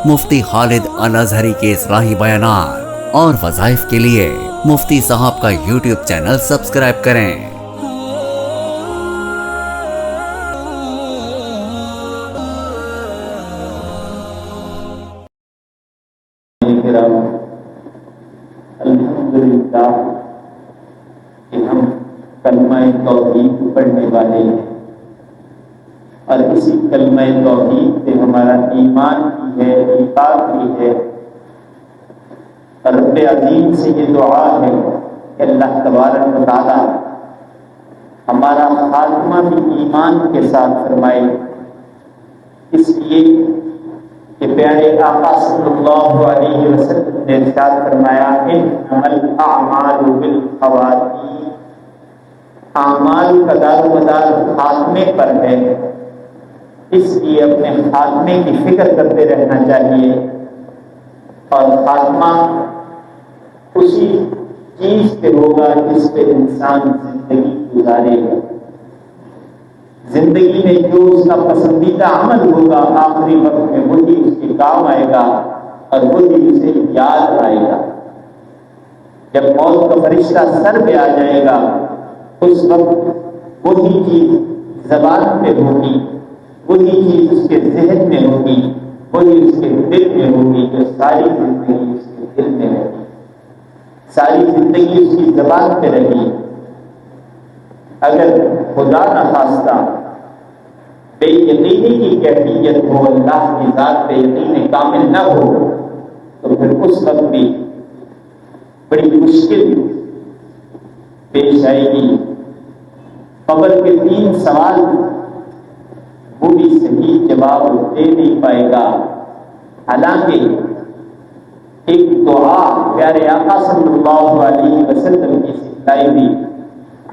مفتی خالد الازہری کے اصلاحی بیانات اور وظائف کے لیے مفتی صاحب کا یوٹیوب چینل سبسکرائب کریں۔ الحمدللہ کہ ہم کلمہ توحید پڑھنے والے ہیں اور اسی کلمہ توحید سے ہمارا ایمان بھی ہے، ایثار بھی ہے۔ رب عظیم سے یہ دعا ہے کہ اللہ تبارک و تعالی ہمارا خاتمہ بھی ایمان کے ساتھ فرمائے، اس لیے کہ پیارے آقا صلی اللہ علیہ وسلم نے ارشاد فرمایا انما الاعمال بالخواتیم، اعمال کا دار و مدار خاتمے پر ہے، اس لیے اپنے خاتمے کی فکر کرتے رہنا چاہیے۔ اور خاتمہ اسی چیز پہ ہوگا جس پہ انسان زندگی گزارے گا۔ زندگی میں جو اس کا پسندیدہ عمل ہوگا آخری وقت میں وہی اس کے کام آئے گا اور وہی اسے یاد آئے گا۔ جب موت کا فرشتہ سر پہ آ جائے گا اس وقت وہی چیز زبان پہ ہوگی، وہی چیز اس کے ذہن میں ہوگی، وہی اس کے دل میں ہوگی جو ساری زندگی اس کے دل میں رہی، ساری زندگی اس کی زبان پہ رہی۔ اگر خدا نخواستہ بے یقینی کی کیفیت ہو، اللہ کی ذات پہ یقین کامل نہ ہو، تو پھر اس وقت بھی بڑی مشکل پیش آئے گی۔ قبر کے 3 سوال وہ بھی صحیح جواب دے نہیں پائے گا، حالانکہ ایک دعا پیارے آقا صلی اللہ علیہ وسلم کی سکھلائی ہوئی،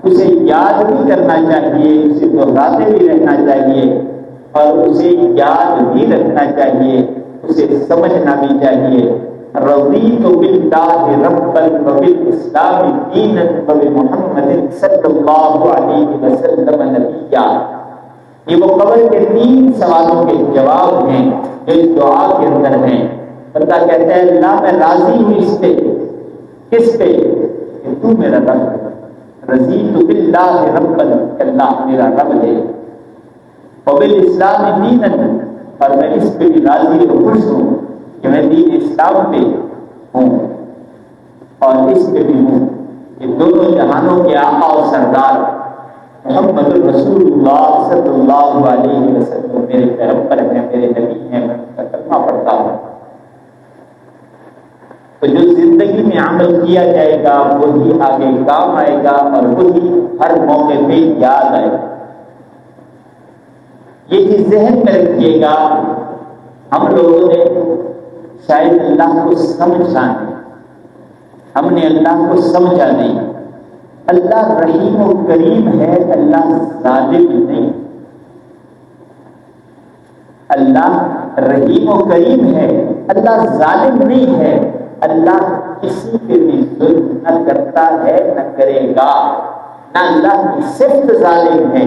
اسے یاد بھی کرنا چاہیے، اسے دہراتے بھی رہنا چاہیے اور اسے یاد بھی رکھنا چاہیے، اسے سمجھنا بھی چاہیے۔ رضیت باللہ ربا وبالاسلام دینا وبمحمد صلی اللہ علیہ وسلم نبیا، یہ وہ قبر کے 3 سوالوں کے جواب ہیں جو اس دعا کے اندر ہیں۔ بندہ کہتا ہے اللہ میں راضی ہوں اس پہ، کس پہ؟ کہ تو میرا رب ہے۔ رضیت باللہ ربا، اللہ میرا رب ہے، وبالاسلام دینا، اور میں اس پہ بھی راضی اور خوش ہوں کہ میں دین اسلام پہ ہوں اور اس پہ بھی ہوں کہ دونوں جہانوں کے آقا اور سردار محمد رسول اللہ صلی اللہ علیہ وسلم میرے پیغمبر ہیں، میرے نبی ہیں، میں ان کا کلمہ پڑھتا ہوں۔ تو جو زندگی میں عمل کیا جائے گا وہی آگے کام آئے گا اور وہی ہر موقع پہ یاد آئے گا۔ یہ چیز ذہن میں رکھیے گا۔ ہم لوگوں نے شاید اللہ کو سمجھا نہیں، ہم نے اللہ کو سمجھا نہیں۔ اللہ رحیم و کریم ہے، اللہ ظالم نہیں۔ اللہ رحیم و کریم ہے، اللہ ظالم نہیں ہے۔ اللہ کسی پہ بھی ظلم نہ کرتا ہے نہ کرے گا، نہ اللہ کی صفت ظالم ہے۔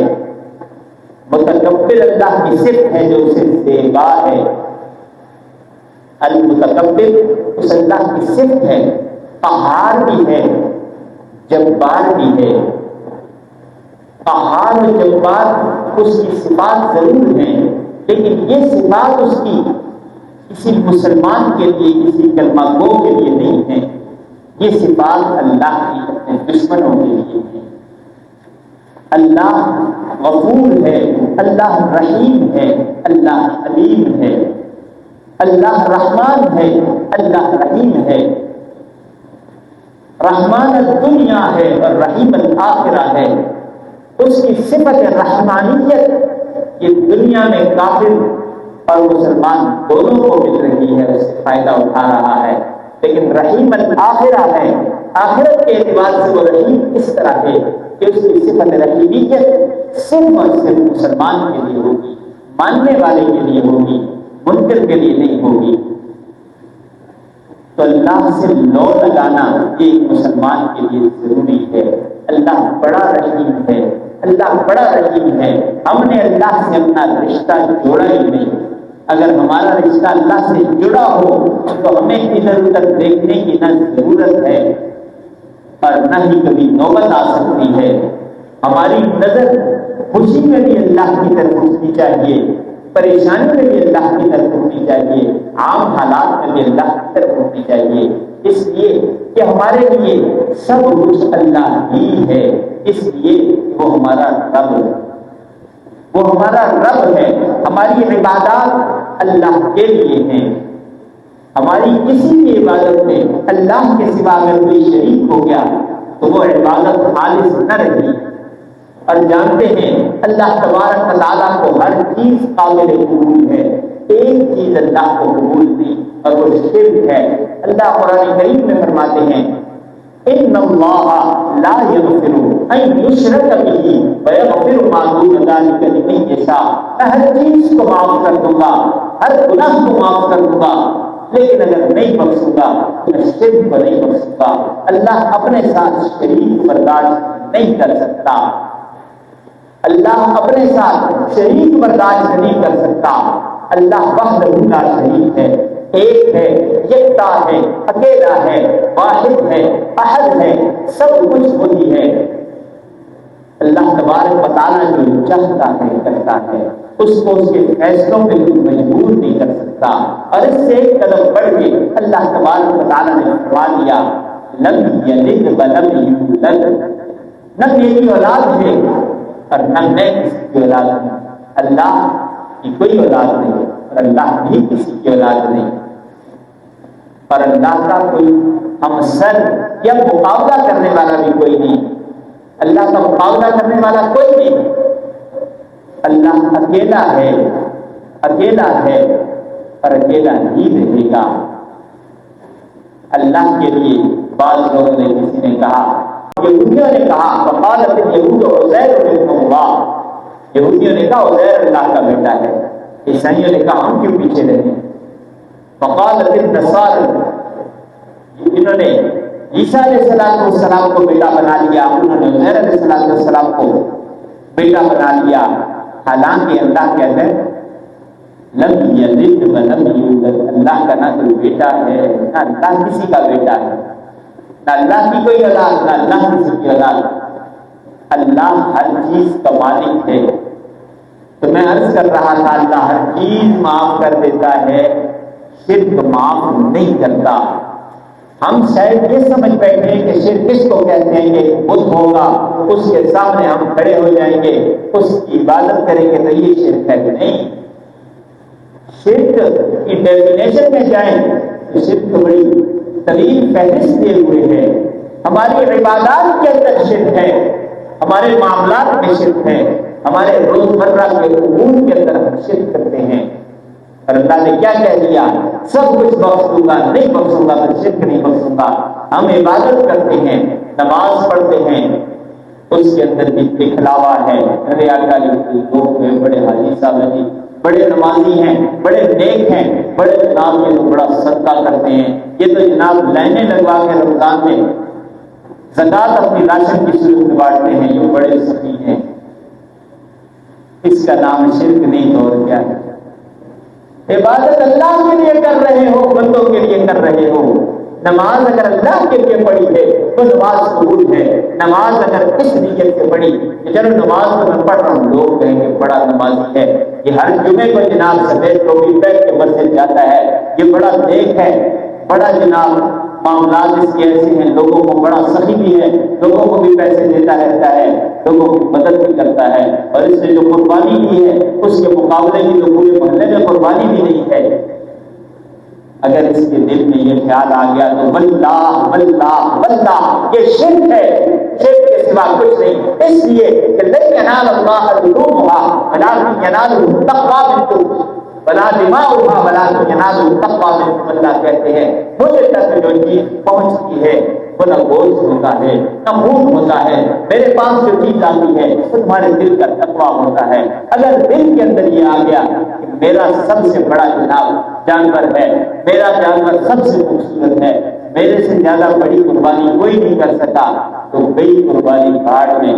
متکبر اللہ کی صفت ہے جو اسے دے گا ہے، المتکبر اس اللہ کی صفت ہے، قہار بھی ہے، جبار بھی ہے۔ قہار و جبار اس کی صفات ضرور ہیں، لیکن یہ صفات اس کی کسی مسلمان کے لیے، کسی کلمہ گو کے لیے نہیں ہے، یہ صفات اللہ کی اپنے دشمنوں کے لیے ہیں۔ اللہ غفور ہے، اللہ رحیم ہے، اللہ علیم ہے، اللہ رحمان ہے، اللہ رحیم ہے، رحمان الدنیا ہے اور رحیم الآخرہ ہے۔ اس کی صفت رحمانیت یہ دنیا میں کافر اور مسلمان دونوں کو مل رہی ہے، اس سے فائدہ اٹھا رہا ہے، لیکن رحیم الآخرہ ہے، آخرت کے اعتبار سے وہ رحیم اس طرح ہے کہ اس کی صفت رحیمیت صرف اور صرف مسلمان کے لیے ہوگی، ماننے والے کے لیے ہوگی، منکر کے لیے نہیں ہوگی۔ تو اللہ سے لو لگانا یہ ایک مسلمان کے لیے ضروری ہے۔ اللہ بڑا رحیم ہے، اللہ بڑا رحیم ہے۔ ہم نے اللہ سے اپنا رشتہ جوڑا ہی نہیں، اگر ہمارا رشتہ اللہ سے جڑا ہو تو ہمیں ادھر ادھر دیکھنے کی نہ ضرورت ہے اور نہ ہی کبھی نوبت آ سکتی ہے. ہماری نظر خوشی میں بھی اللہ کی طرف اٹھنی چاہیے، پریشانی میں بھی اللہ کی طرف اٹھنی چاہیے، عام حالات میں بھی اللہ کی طرف اٹھنی چاہیے، اس لیے کہ ہمارے لیے سب کچھ اللہ ہی ہے، اس لیے وہ ہمارا رب ہے، وہ ہمارا رب ہے. ہماری عبادات اللہ کے لیے ہیں. ہماری کسی بھی عبادت میں اللہ کے سوا اگر کوئی شریک ہو گیا تو وہ عبادت خالص نہ رہی. اور جانتے ہیں اللہ تبارک و تعالیٰ کو ہر چیز قابل قبول ہے، ایک چیز اللہ کو قبول نہیں اور وہ شرک ہے. اللہ قرآن کریم میں فرماتے ہیں ان اللہ لا یغفر ان یشرک بہ ویغفر ما دون ذلک لمن یشاء. میں ہر چیز کو معاف کر دوں گا، ہر گناہ کو معاف کر دوں گا، لیکن اگر نہیں بخشوں گا تو میں شرک کو نہیں بخشوں گا. اللہ اپنے ساتھ شریک برداشت نہیں کر سکتا، اللہ اپنے ساتھ شریک برداشت نہیں کر سکتا. اللہ وحدہ لا شریک ہے، ایک ہے، یکتا ہے، اکیلا ہے، واحد ہے، احد ہے، سب کچھ وہی ہے. اللہ تبارک و تعالیٰ جو چاہتا ہے کرتا ہے، اس کو اس کے فیصلوں میں کوئی مجبور نہیں کر سکتا. اور اس سے ایک قدم بڑھ کے اللہ تبارک و تعالیٰ نے فرما دیا لم یلد ولم یولد، نہ میری اولاد ہے اور نہ میں کسی کی اولاد ہوں. اللہ کی کوئی اولاد نہیں اور اللہ بھی کسی کی اولاد نہیں، اور اللہ کا کوئی ہمسر یا مقابلہ کرنے والا بھی کوئی نہیں. اللہ کا مقابلہ کرنے والا کوئی نہیں. اللہ اکیلا ہے، اکیلا ہے اور اکیلا ہی رہے گا. اللہ کے لیے بعض لوگوں نے کسی نے کہا، یہودیوں نے کہا وقالت الیہود عزیر ابن اللہ، یہودیوں نے کہا عزیر اللہ کا بیٹا ہے. عیسائیوں نے کہا ہم کیوں پیچھے رہے. وقالت النصارى، جنہوں نے عیسیٰ علیہ السلام کو بیٹا بنا لیا، انہوں نے عزیر علیہ السلام کو بیٹا بنا لیا. حالانکہ اللہ کہتے ہیں لم یلد ولم یولد، اللہ کا نہ کوئی بیٹا ہے نہ اللہ کسی کا بیٹا ہے، نہ اللہ کی کوئی اولاد نہ اللہ کسی کی اولاد. اللہ ہر چیز کا مالک ہے. تو میں عرض کر رہا تھا اللہ ہر چیز معاف کر دیتا ہے، شرک معاف نہیں کرتا. ہم شاید یہ سمجھ بیٹھے ہیں کہ شرک کس کو کہتے ہیں کہ بت ہوگا، اس کے سامنے ہم کھڑے ہو جائیں گے، اس کی عبادت کریں گے تو یہ شرک ہے. کہ نہیں، شرک کی ڈیفینیشن میں جائیں تو شرک بڑی طویل فہرست دیے ہوئے ہے. ہماری عبادات کے اندر شرک ہے، ہمارے معاملات میں شرک ہے، ہمارے روزمرہ کے امور کے اندر ہم شرک کرتے ہیں. اور اللہ نے کیا کہہ دیا، سب کچھ بخش دوں گا، نہیں بخشوں گا تو شرک نہیں بخشوں گا. ہم عبادت کرتے ہیں، نماز پڑھتے ہیں، اس کے اندر بھی دکھلاوا ہے. میرے آقا لوگ ہیں بڑے حاجی صاحب ہیں، بڑے نمازی ہیں، بڑے نیک ہیں، بڑے جناب یہ تو بڑا صدقہ کرتے ہیں، یہ تو جناب لائنیں لگوا کے رمضان میں زکوٰۃ اپنی راشن کی صورت میں بانٹتے ہیں، یہ بڑے سخی ہیں. اس کا نام شرک نہیں تو اور کیا ہے. عبادت اللہ کے لیے کر رہے ہو، بندوں کے لیے کر رہے ہو. نماز اگر اللہ کے لیے پڑھی ہے تو نماز قبول ہے. نماز اگر اس نیت سے پڑھی کہ چلو نماز تو میں پڑھ رہا ہوں، لوگ کہیں گے بڑا نمازی ہے، یہ ہر جمعے کو جناب سفید ٹوپی پہن کے مسجد جاتا ہے، یہ بڑا نیک ہے، بڑا جناب معاملات اس کے ایسے ہیں، لوگوں کو بڑا سخی بھی ہے، لوگوں کو بھی پیسے دیتا رہتا ہے، لوگوں کی مدد بھی کرتا ہے، اور اس نے جو قربانی دی ہے اس کے مقابلے میں تو پورے محلے میں قربانی بھی نہیں ہے. اگر اس کے دل میں یہ خیال آ گیا تو واللہ واللہ واللہ یہ شرک ہے، شرک کے سوا کچھ نہیں. اس لیے کہ لن ینال اللہ لحومها ولکن ینالہ التقوی منکم ولا دماؤها ولکن ینالہ التقوی منکم. اللہ کہتے ہیں مجھے تک جو چیز پہنچتی ہے وہ نہ گوشت ہوتا ہے نہ خون ہوتا ہے، میرے پاس جو چیز آتی ہے وہ تمہارے دل کا تقویٰ ہوتا ہے. اگر دل کے اندر یہ آ گیا کہ میرا سب سے بڑا جناب جانور ہے، میرا جانور سب سے خوبصورت ہے، میرے سے زیادہ بڑی قربانی کوئی نہیں کر سکا، تو گئی قربانی گھاٹ میں.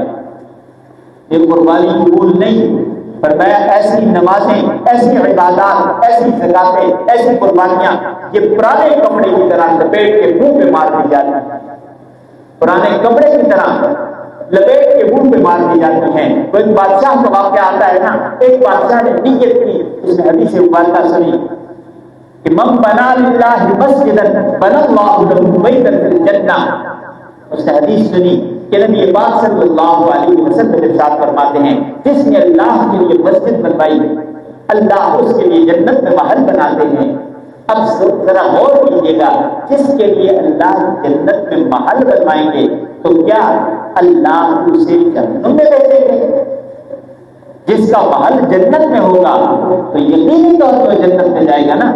یہ قربانی قبول نہیں. فرمایا ایسی نمازیں، ایسی عبادات، ایسی زکاتیں، ایسی قربانیاں یہ پرانے کپڑے کی طرح لپیٹ کے منہ پہ مار دی جاتی ہیں، پرانے کپڑے کی طرح لپیٹ کے منہ پہ مار دی جاتی ہیں۔ کوئی بادشاہ کا واقعہ آتا ہے نا، ایک بادشاہ نے نیت کی، اس نے حدیث مبارکہ سنی کہ من بنا للہ مسجدا بنى اللہ له بیتا فی الجنہ، اس نے حدیث سنی کہ نبی پاک صلی اللہ علیہ وسلم ارشاد فرماتے ہیں جس نے اللہ کے لیے مسجد بنوائی اللہ اس کے لیے جنت میں محل بناتے ہیں۔ اب ذرا غور کیجیے گا، جس کے لیے اللہ جنت میں محل بنوائیں گے تو کیا اللہ اسے جہنم میں بھیجیں گے؟ جس کا محل جنت میں ہوگا تو یقینی طور پر جنت میں جائے گا نا۔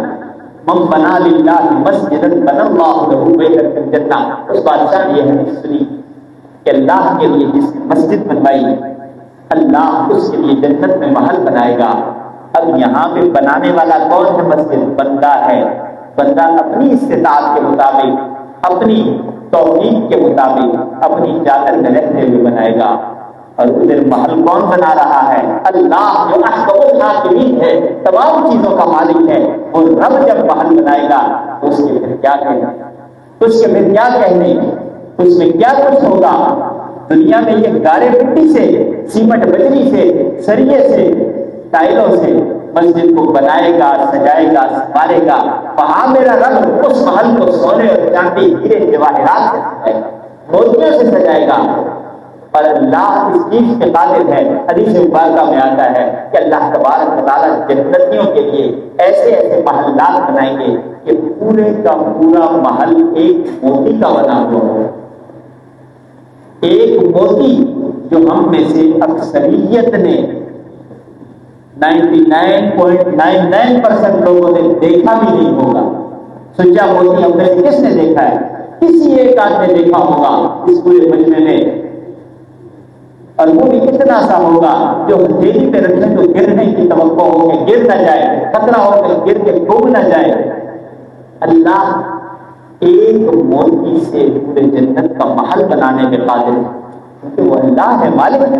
من بنا للہ مسجدا بنى اللہ له بیتا فی الجنہ، اس بادشاہ نے یہ حدیث سنی کہ اللہ کے لیے جس نے مسجد بنوائی اللہ اس کے لیے جنت میں محل بنائے گا۔ اب یہاں پہ بنانے والا کون ہے؟ مسجد بندہ ہے۔ بندہ اپنی استطاعت کے مطابق، اپنی توفیق کے مطابق، اپنی چادر میں رہتے ہوئے بنائے گا۔ اور ادھر محل کون بنا رہا ہے؟ اللہ جو احکم الحاکمین ہے، تمام چیزوں کا مالک ہے، وہ رب جب محل بنائے گا تو اس کے پھر کیا کہنے، اس کے پھر کیا کہنے، اس میں کیا کچھ ہوگا؟ دنیا میں یہ گارے مٹی سے، سیمنٹ بجری سے، سریے سے، ٹائلوں سے مسجد کو بنائے گا، سجائے گا، سنوارے گا، وہاں میرا رب اس محل کو سونے اور چاندی، ہیرے جواہرات سے سجائے گا، موتیوں سے سجائے گا۔ اور اللہ اس چیز کے قادر ہے، حدیث مبارکہ میں آتا ہے کہ اللہ تبارک و تعالیٰ جنتیوں کے لیے ایسے ایسے محلات بنائیں گے کہ پورے کا پورا محل ایک موتی کا بنا ہوا ہو، ایک موتی جو ہم میں سے اکثریت نے 99.99% لوگوں نے دیکھا بھی نہیں ہوگا۔ سچا موتی ہم میں سے کس نے دیکھا ہے؟ کسی ایک آدمی نے دیکھا ہوگا اس پورے مجمع میں، اور وہ بھی کتنا سا ہوگا جو ہتھیلی پہ رکھیں تو گرنے کی توقع ہو کہ گر نہ جائے، خطرہ ہو کہ گر کے ڈوب نہ جائے۔ اللہ ایک موتی سے پورے جنت کا محل بنانے کے قادر ہے، کیونکہ وہ اللہ ہے، مالک ہے۔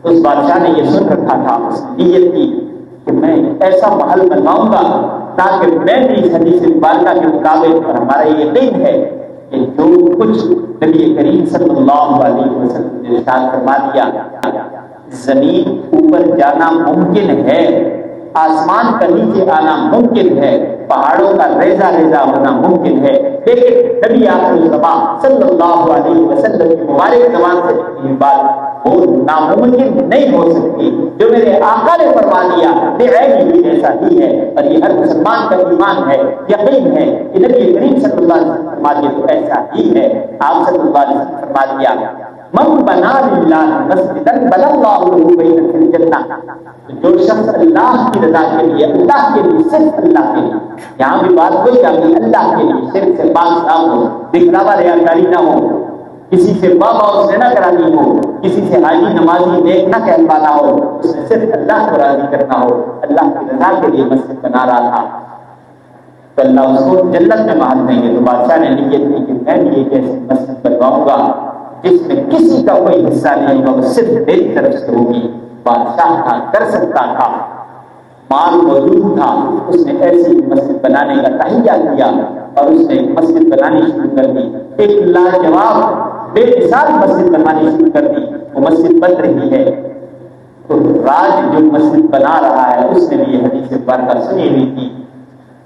اس بادشاہ نے یہ سن رکھا تھا، اس نیت کی کہ میں ایسا محل بنواؤں گا تاکہ میں بھی اس حدیث مبارکہ کے مطابق، اور ہمارا یہ یقین ہے کہ جو کچھ نبی کریم صلی اللہ علیہ وسلم نے ارشاد فرما دیا، زمین اوپر جانا ممکن ہے، آسمان کا نیچے آنا ممکن ہے، پہاڑوں کا ریزہ ریزہ ہونا ممکن ہے، لیکن نبی آخر الزمان صلی اللہ علیہ وسلم کی مبارک زبان سے یہ بات وہ ناممکن نہیں ہو سکتی۔ جو میرے آقا نے فرما دیا بے بھی ایسا ہی ہے، اور یہ ہر مسلمان کا ایمان ہے، یقین ہے کہ نبی کریم صلی اللہ علیہ وسلم فرما دیا تو ایسا ہی ہے۔ آپ صلی اللہ علیہ وسلم فرما دیا من بنا للہ مسجدا بنى اللہ له بیتا فی الجنہ، جو شخص اللہ کی رضا کے لیے، اللہ کے لیے، صرف اللہ کے لیے، یہاں بھی بات وہی آ گئی، اللہ کے لیے، شرک سے پاک صاف ہو، دکھلاوا ریاکاری نہ ہو، کسی سے بابا سے نہ کرانی ہو، کسی سے حاجی نمازی نیک نہ کہلوانا ہو، اس نے صرف اللہ کو راضی کرنا ہو، اللہ کی رضا کے لیے مسجد بنا رہا تھا تو اللہ اس کو جنت میں محل دیں گے۔ تو بادشاہ نے نیت کی کہ میں بھی ایک ایسی مسجد بنواؤں گا جس میں کسی کا کوئی حصہ نہیں ہوگا، وہ صرف میری طرف سے ہوگی۔ بادشاہ تھا، کر سکتا تھا، مال موجود تھا، اس نے ایسی مسجد بنانے کا تہیہ کیا اور اس نے مسجد بنانی شروع کر دی، ایک لاجواب بے مثال مسجد بنانی شروع کر دی۔ وہ مسجد بن رہی ہے تو راج جو مسجد بنا رہا ہے اس نے بھی یہ حدیث مبارکہ سنی ہوئی تھی،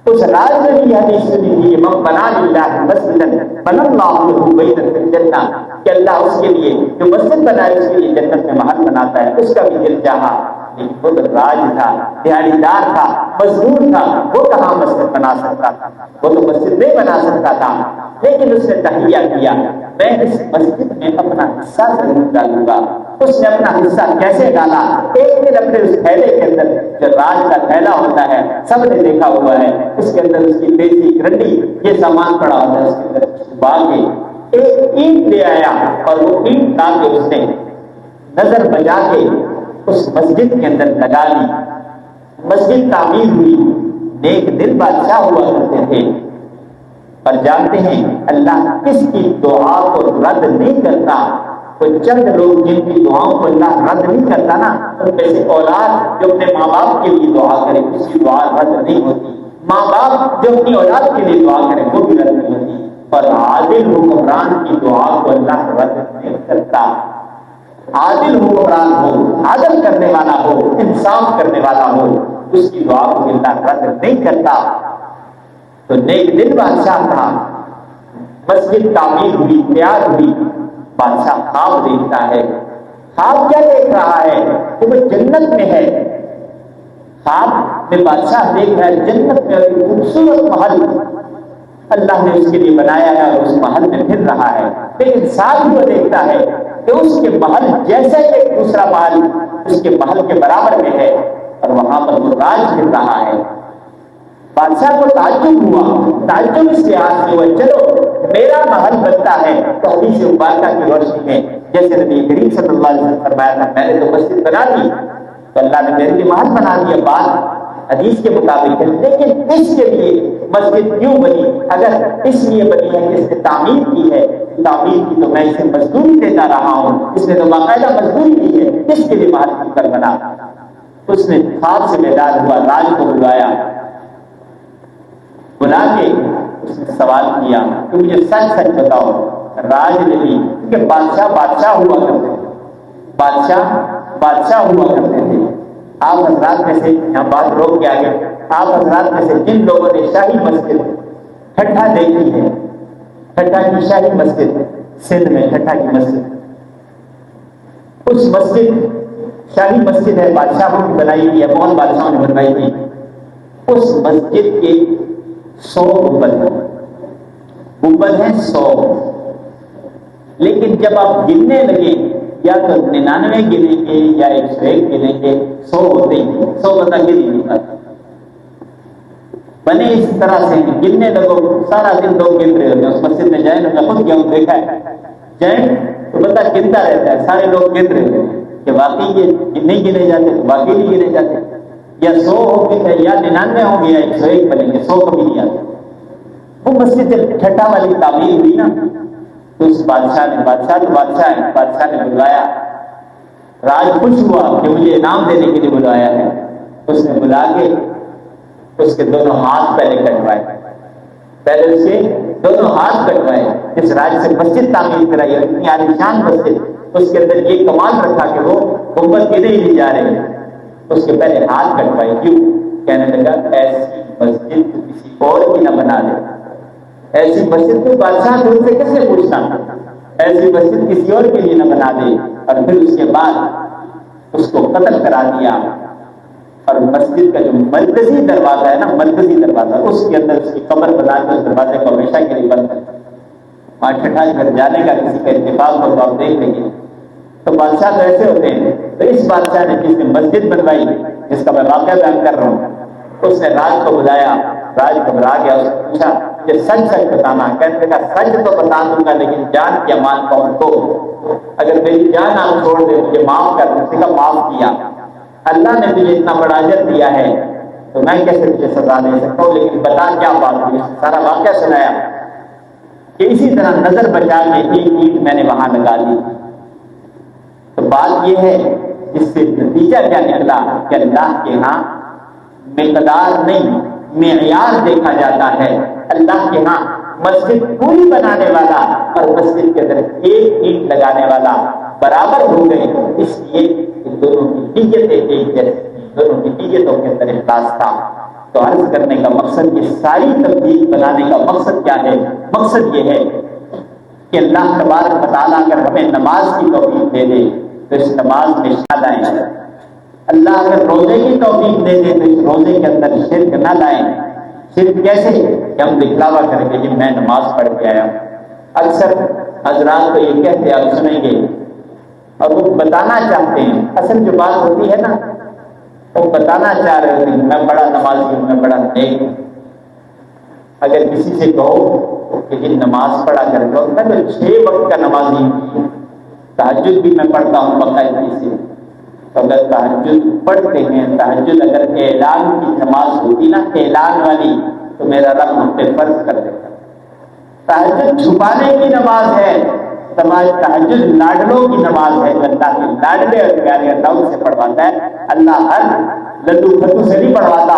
اس راج نے بھی یہ حدیث سنی تھی کہ من بنا للہ مسجدا بنى اللہ له بیتا فی الجنہ، کہ اللہ اس کے لیے جو مسجد بنائے اس کے لیے جنت میں محل بناتا ہے۔ اس کا بھی دل چاہا، لیکن وہ تو راج تھا، دیہڑی دار تھا، مزدور تھا، وہ کہاں مسجد بنا سکتا تھا، وہ تو مسجد نہیں بنا سکتا تھا، لیکن اس نے تہیہ کیا میں اس مسجد میں اپنا حصہ ضرور ڈالوں گا۔ اس نے اپنا حصہ کیسے ڈالا؟ ایک دن اپنے اس تھیلے کے اندر، جو راج کا تھیلا ہوتا ہے سب نے دیکھا ہوا ہے، اس کے اندر اس کی بیسی رنڈی یہ سامان پڑا ہوتا ہے، اس کے اندر چھپا کے ایک اینٹ لے آیا اور وہ اینٹ لا کے اس نے نظر بجا کے اس مسجد کے اندر لگا لی۔ مسجد تعمیر ہوئی، نیک دل بادشاہ ہوا کرتے تھے، پر جانتے ہیں اللہ کس کی دعا کو رد نہیں کرتا، تو چند لوگ جن کی دعاؤں کو اللہ رد نہیں کرتا نا، ان میں سے اولاد جو اپنے ماں باپ کے لیے دعا کرے اس کی دعا رد نہیں ہوتی، ماں باپ جو اپنی اولاد کے لیے دعا کرے وہ بھی رد نہیں ہوتی، اور عادل حکمران کی دعا کو اللہ رد نہیں کرتا۔ عادل حکمران ہو، عدل کرنے والا ہو، انصاف کرنے والا ہو، اس کی دعا کو اللہ رد نہیں کرتا۔ تو نیک دل بادشاہ تھا، مسجد تعمیر ہوئی، تیار ہوئی، بادشاہ خواب دیکھتا ہے۔ خواب کیا دیکھ رہا ہے کہ وہ جنت میں ہے۔ خواب میں بادشاہ دیکھ رہا ہے جنت میں ایک خوبصورت محل اللہ نے اس کے لیے بنایا ہے اور اس محل میں پھر رہا ہے، لیکن ساتھ وہ دیکھتا ہے کہ اس کے محل جیسا ایک دوسرا محل اس کے محل کے برابر میں ہے اور وہاں پر وہ راج پھر رہا ہے۔ بادشاہ کو تعجب ہوا، تعجب اس لحاظ سے ہوا چلو میرا محل بنتا ہے تو حدیث مبارکہ کی روشنی میں جیسے نبی کریم صلی اللہ علیہ وسلم فرمایا تھا میں نے تو مسجد بنا دی تو اللہ نے میرے لیے محل بنا دیا، بات حدیث کے مطابق ہے، لیکن اس کے لیے مسجد کیوں بنی؟ اگر اس لیے بنی ہے کہ اس نے تعمیر کی ہے، تعمیر کی تو میں اسے مزدوری دیتا رہا ہوں، اس نے تو باقاعدہ مزدوری کی ہے، اس کے لیے محل کیوں کر بنا؟ اس نے خواب سے بیدار ہوا، راج کو بلوایا، بلا کے اس نے سوال کیا کہ مجھے سچ سچ بتاؤ، راج نہیں کہ بادشاہ ہوا کرتے تھے، بادشاہ ہوا کرتے تھے۔ آپ حضرات میں سے یہاں بات روک کے آگے، آپ حضرات میں سے جن لوگوں نے شاہی مسجد ٹھٹھا دیکھی ہے، ٹھٹھا کی شاہی مسجد سندھ میں ٹھٹھا کی مسجد، اس مسجد شاہی مسجد ہے، بادشاہوں کی بنائی ہوئی ہے، مغل بادشاہوں نے بنوائی تھی، اس مسجد کے 100 گنبد ہیں 100، لیکن جب آپ گننے لگے یا تو 99 گنیں گے یا 101 گنیں گے، 100 ہوتے ہی 100 بتا گر ہی نہیں پاتے، بنے اس طرح سے گننے لگو سارا دن لوگ گن رہے ہوتے ہیں۔ اس مسجد میں جائیں میں خود گیا ہوں، دیکھا ہے، جائیں تو بندہ گنتا رہتا ہے، سارے لوگ گن رہے ہوتے ہیں کہ واقعی یہ نہیں گنے جاتے، تو واقعی نہیں گنے جاتے، یا 100 ہوں گے یا 99 ہوں گے یا 101 بنیں گے، 100 کبھی نہیں آتے۔ وہ مسجد جب ٹھٹھا والی تعمیر ہوئی نا تو اس بادشاہ نے بلوایا، راج خوش ہوا کہ مجھے انعام دینے کے لیے بلوایا ہے، اس نے بلا کے اس کے دونوں ہاتھ پہلے کٹوائے، پہلے اس کے دونوں ہاتھ کٹوائے، جس راج سے مسجد تعمیر کرائی اتنی عالیشان مسجد، اس کے اندر یہ کمال رکھا کہ وہ گنبد گنے ہی نہیں جا رہے، اس کے پہلے ہاتھ کٹوائے۔ کیوں؟ کہنے لگا ایسی مسجد کسی اور کی نہ بنا دے، ایسی مسجد کو بادشاہ دور سے کیسے پوچھنا، ایسی مسجد کسی اور کے لیے نہ بنا دے۔ اور پھر اس کے بعد اس کو قتل کرا دیا، اور مسجد کا جو مرکزی دروازہ ہے نا، مرکزی دروازہ، اس کے اندر اس کی قبر بنا کے اس دروازے کو ہمیشہ کے لیے بند کر دیا۔ وہاں ٹھٹھا گھر جانے کا کسی کا اتفاق ہو تو آپ دیکھ لیں گے، تو بادشاہ تو ایسے ہوتے ہیں۔ تو اس بادشاہ نے جس نے مسجد بنوائی، جس کا میں واقعہ بیان کر رہا ہوں، اس نے راج کو بلایا، راج گھبرا گیا، اس نے پوچھا کہ سچ سچ بتانا، کہنے لگا سچ تو بتا دوں گا لیکن جان کی امان کون کو، اگر میری جان آپ چھوڑ دے مجھے معاف کر، اس نے کہا معاف کیا، اللہ نے تجھے اتنا بڑا اجر دیا ہے تو میں کیسے تجھے سزا دے سکتا ہوں، لیکن بتا کیا بات ہوئی، سارا واقعہ سنایا کہ اسی طرح نظر بچا کے ایک اینٹ میں نے وہاں لگا دی۔ تو بات یہ ہے، اس سے نتیجہ کیا نکلا کہ اللہ کے ہاں مقدار نہیں معیار دیکھا جاتا ہے۔ اللہ کے ہاں مسجد پوری بنانے والا اور مسجد کے اندر ایک اینٹ لگانے والا برابر ہو گئے، اس لیے ان دونوں کی نیتیں ایک جیسی، دونوں کی نیتوں کے اندر اخلاص تھا۔ تو عرض کرنے کا مقصد، یہ ساری تبدیل بنانے کا مقصد کیا ہے؟ مقصد یہ ہے کہ اللہ تبارک و تعالیٰ اگر ہمیں نماز کی توفیق دے دے تو اس نماز میں شامل آئیں، اللہ اگر روزے کی توفیق دے دے تو اس روزے کے اندر شرک نہ لائیں۔ شرک کیسے کہ ہم دکھلاوا کریں گے کہ میں نماز پڑھ کے آیا ہوں۔ اکثر حضرات کو یہ کہتے آپ سنیں گے اور وہ بتانا چاہتے ہیں، اصل جو بات ہوتی ہے نا وہ بتانا چاہ رہے ہوتے ہیں میں بڑا نمازی ہوں، میں بڑا نیک ہوں۔ اگر کسی سے کہو کہ یہ نماز پڑھا کر دو، میں تو 6 وقت کا نمازی ہوں، تہجد بھی میں پڑھتا ہوں باقاعدگی سے۔ تو اگر تہجد پڑھتے ہیں، تہجد اگر اعلان کی نماز ہوتی نا، اعلان والی، تو میرا رب ہم پہ فرض کر دیتا۔ تہجد چھپانے کی نماز ہے، نماز تہجد لاڈلوں کی نماز ہے، اللہ کے لاڈلے اور پیارے اللہ سے پڑھواتا ہے۔ اللہ ہر لڈو پھٹو سے نہیں پڑھواتا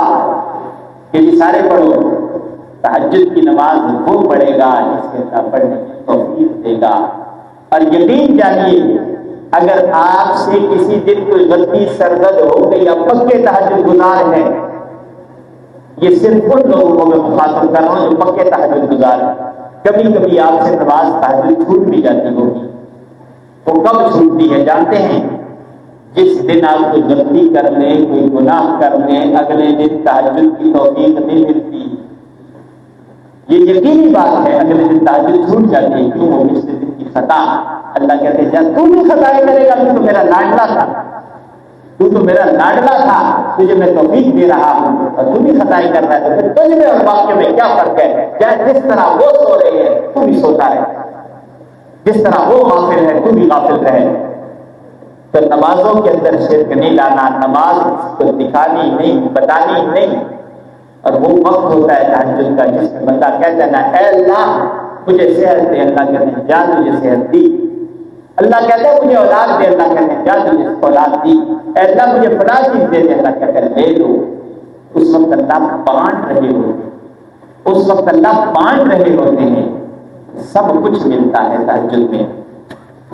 کہ جی سارے پڑھو۔ تہجد کی نماز وہ پڑھے گا جس کے اللہ پڑھنے کی توفیق دے گا۔ اور یقین جانیے اگر آپ سے کسی دن کوئی غلطی سرزد ہو گئی یا پکے تہجد گزار ہیں، یہ صرف ان لوگوں کو میں مخاطب کر رہا ہوں جو پکے تہجد گزار ہیں۔ کبھی کبھی آپ سے نماز تہجد چھوٹ بھی جاتی ہوگی، وہ کب چھوٹتی ہے جانتے ہیں؟ جس دن آپ کوئی غلطی کر لیں، کوئی گناہ کر لیں، اگلے دن تہجد کی توفیق نہیں ملتی۔ یہ یقینی بات ہے، اگلے دن تہجد چھوٹ جاتی ہے۔ کیوں؟ وہ پچھلے دن کی خطا اللہ کہتے ہیں جب تو بھی خطائیں کرے گا، تو میرا لاڈلا تھا، تو میرا لاڈلا تھا، تجھے میں توفیق دے رہا ہوں اور تو بھی خطائیں کر رہا ہے، تو پھر تجھ میں اور واقعے میں کیا فرق ہے؟ جس طرح وہ سو رہے ہیں تو بھی سوتا ہے، جس طرح وہ غافل ہے تو بھی غافل رہے۔ تو نمازوں کے اندر شرک نہیں لانا، نماز کو دکھانی نہیں، بتانی نہیں۔ اور وہ وقت ہوتا ہے تہجد کا جس میں بندہ کہتا ہے نا اے اللہ مجھے صحت دے، اللہ کہتے ہیں جا تجھے صحت دی۔ اللہ کہتے ہیں مجھے اولاد دے، اللہ کہتے ہیں جا تجھے اولاد دی۔ اے اللہ مجھے فلاں چیز دے دے، اللہ کہتے ہیں لے لو۔ اس وقت اللہ بانٹ رہے ہوتے ہیں، اس وقت اللہ بانٹ رہے ہوتے ہیں، سب کچھ ملتا ہے تہجد میں۔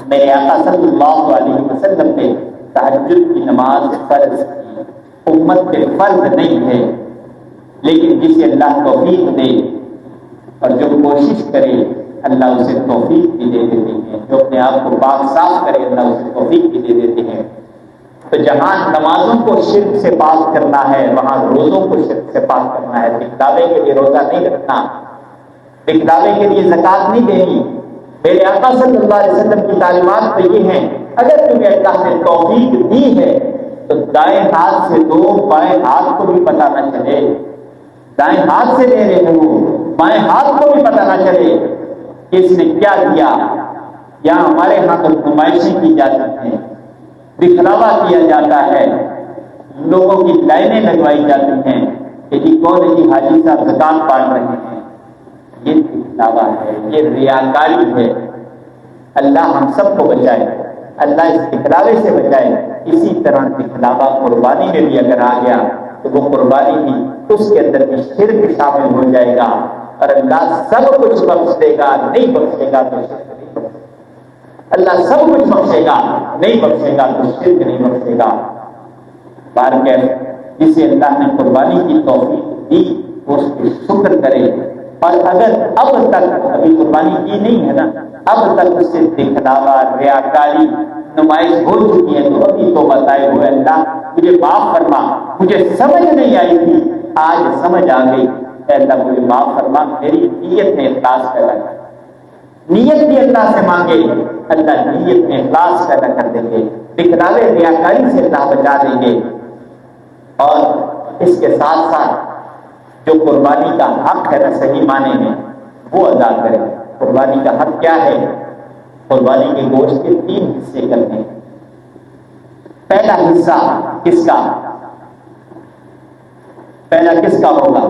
میرے آقا صلی اللہ علیہ وسلم نے تہجد کی نماز فرض کی، امت پہ فرض نہیں ہے، لیکن جسے اللہ توفیق دے اور جو کوشش کرے اللہ اسے توفیق بھی دے دیتے ہیں، جو اپنے آپ کو پاک صاف کرے اللہ اسے توفیق بھی دے دیتے ہیں۔ تو جہاں نمازوں کو شرک سے پاک کرنا ہے وہاں روزوں کو شرک سے پاک کرنا ہے۔ دکھلاوے کے لیے روزہ نہیں رکھنا، دکھلاوے کے لیے زکوٰۃ نہیں دینی۔ میرے آقا صلی اللہ علیہ وسلم کی تعلیمات تو یہ ہیں اگر تمہیں اللہ نے توفیق دی ہے تو دائیں ہاتھ سے دو، بائیں ہاتھ کو بھی پتہ نہ چلے۔ دائیں ہاتھ سے دے رہے ہو، بائیں ہاتھ کو بھی پتہ نہ چلے کہ اس نے کیا دیا۔ یہاں ہمارے ہاں تو نمائشیں کی جاتی ہیں، دکھلاوا کیا جاتا ہے، لوگوں کی لائنیں لگوائی جاتی ہیں کہ جی کون ہے جی حاجی صاحب زکوٰۃ بانٹ رہے ہیں۔ یہ دکھلاوا ہے، یہ ریاکاری ہے۔ اللہ ہم سب کو بچائے، اللہ اس دکھلاوے سے بچائے۔ اسی طرح دکھلاوا قربانی میں بھی اگر آ گیا تو وہ قربانی بھی اس کے اندر بھی شرک شامل ہو جائے گا اور اللہ سب کچھ بخش دے گا، نہیں بخشے گا تو شرک نہیں بخشے گا۔ اللہ سب کچھ بخشے گا، نہیں بخشے گا تو شرک نہیں بخشے گا۔ بارکہ جسے اللہ نے قربانی کی توفیق دی وہ اس کی شکر کرے، اور اگر اب تک ابھی قربانی کی نہیں ہے نا، اب تک اس سے دکھلاوا ریاکاری نمائش ہو چکی ہے تو ابھی تو بتائے ہوئے اللہ مجھے معاف فرما، مجھے سمجھ نہیں آئی تھی آج سمجھ آ گئی، اے اللہ مجھے معاف فرما، میری نیت میں اخلاص پیدا کر۔ نیت بھی اللہ سے مانگے، اللہ نیت میں اخلاص پیدا کر دیں گے، دکھلاوے ریاکاری سے اللہ بچا دیں گے۔ اور اس کے ساتھ ساتھ جو قربانی کا حق ہے نا صحیح معنی میں وہ ادا کرے۔ قربانی کا حق کیا ہے؟ قربانی کے گوشت کے 3 حصے کرنے ہیں۔ پہلا حصہ کس کا؟ پہلا کس کا ہوگا؟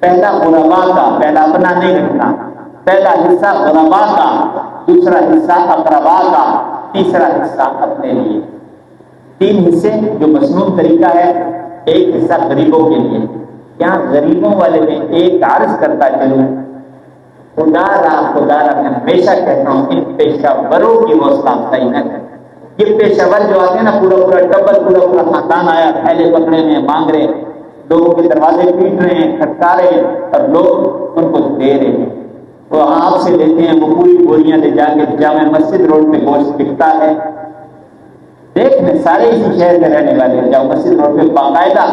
پہلا غربا کا، پہلا اپنا نہیں رکھنا، پہلا حصہ غربا کا، دوسرا حصہ اقربا کا، تیسرا حصہ اپنے لیے۔ 3 حصے جو مسنون طریقہ ہے، ایک حصہ غریبوں کے لیے۔ یہاں غریبوں والے میں ایک عرض کرتا چلوں، خدا را میں ہمیشہ کہتا ہوں ان پیشہ وروں کی حوصلہ افزائی نہ کریں۔ یہ پیشہ ور جو آتے ہیں نا پورا ٹبر پورا خاندان آیا، تھیلے پکڑے میں مانگ رہے، لوگوں کے دروازے پیٹ رہے ہیں، کھٹکا رہے ہیں اور لوگ ان کو دے رہے ہیں۔ وہ آپ سے لیتے ہیں، وہ پوری بوریاں لے جا کے جامع مسجد روڈ پہ گوشت بکتا ہے۔ دیکھ میں سارے اسی شہر میں رہنے والے ہیں، جامع مسجد روڈ پہ باقاعدہ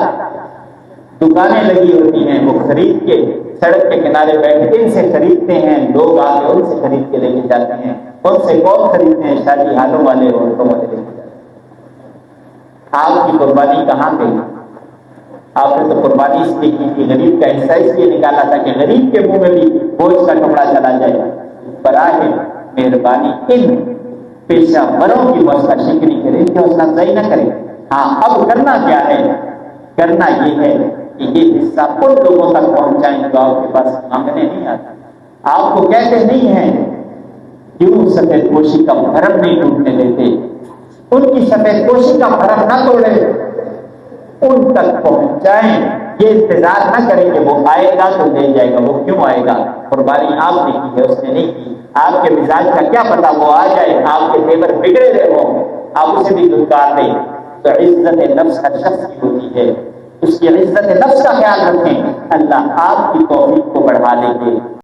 دکانیں لگی ہوتی ہیں، وہ خرید کے سڑک کے کنارے بیٹھ کے ان سے خریدتے ہیں، لوگ آ کے ان سے خرید کے لے کے جاتے ہیں۔ ان سے کون خریدتے ہیں؟ شادی حالوں والے، عورتوں والے لے کے جاتے ہیں۔ آپ کی قربانی کہاں گئی؟ آپ نے تو قربانی اس لیے کی تھی، غریب کا حصہ اس لیے نکالا تھا کہ غریب کے منہ میں بھی گوشت کا ٹکڑا چلا جائے۔ براہ مہربانی ان پیشہ وروں کی حوصلہ شکنی کریں، کہ حوصلہ افزائی نہ کریں۔ ہاں اب کرنا کیا ہے؟ کرنا یہ ہے کہ یہ حصہ ان لوگوں تک پہنچائیں جو آپ کے پاس مانگنے نہیں آتا۔ آپ کو کہتے نہیں ہیں کیوں سفید پوشی کا بھرم نہیں ٹوٹنے دیتے، ان کی سفید پوشی کا بھرم نہ توڑے، ان تک پہنچائیں، یہ انتظار نہ کریں کہ وہ آئے گا تو لے جائے گا، وہ کیوں آئے گا؟ قربانی آپ نے کی ہے، اس نے نہیں کی۔ آپ کے مزاج کا کیا پتا، وہ آ جائے، آپ کے زیور بگڑے رہے ہوں، آپ اسے بھی دھتکار دیں۔ تو عزت نفس ہر شخص کی ہوتی ہے، اس کی عزت نفس کا خیال رکھیں، اللہ آپ کی توفیق کو بڑھا دیں گے۔